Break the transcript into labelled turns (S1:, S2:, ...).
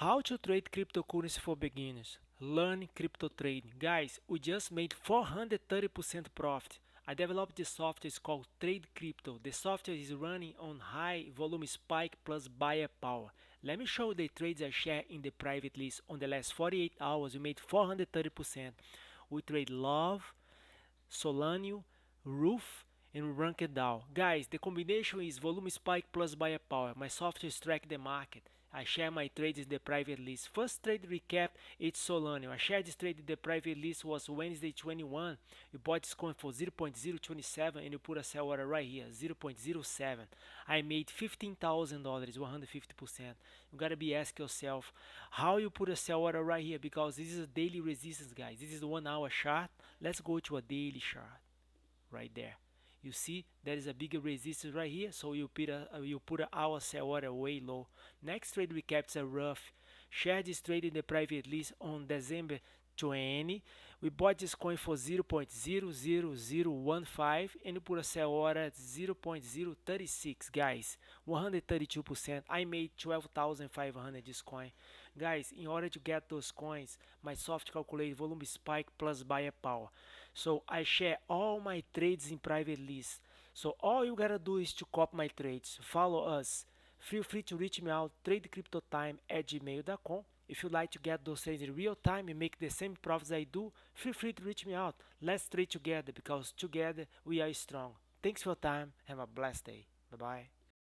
S1: How to trade cryptocurrency for beginners. Learn crypto trading. Guys, we just made 430% profit. I developed this software, it's called Trade Crypto. The software is running on high volume spike plus buyer power. Let me show you the trades I share in the private list. On the last 48 hours, we made 430%. We trade Love, Solana, Roof, and Ranked Down. Guys, the combination is volume spike plus buyer power. My software is track the market. I share my trades in the private list. First trade recap, it's Solana. I shared this trade in the private list was Wednesday 21. You bought this coin for 0.027 and you put a sell order right here, 0.07. I made $15,000, 150%. You gotta be asking yourself how you put a sell order right here, because this is a daily resistance, guys. This is a 1 hour chart. Let's go to a daily chart right there. You see there is a bigger resistance right here, so you put a hour sell order way low. Next trade recaps are rough. Share this trade in the private list on December 20. We bought this coin for 0.00015 and you put a sell order at 0.036, guys. 132%. I made 12,500 this coin. Guys, in order to get those coins, my software calculates volume spike plus buyer power. So I share all my trades in private list. So all you gotta do is to copy my trades. Follow us. Feel free to reach me out, tradecryptotime@gmail.com. If you'd like to get those trades in real time and make the same profits I do, feel free to reach me out. Let's trade together, because together we are strong. Thanks for your time. Have a blessed day. Bye bye.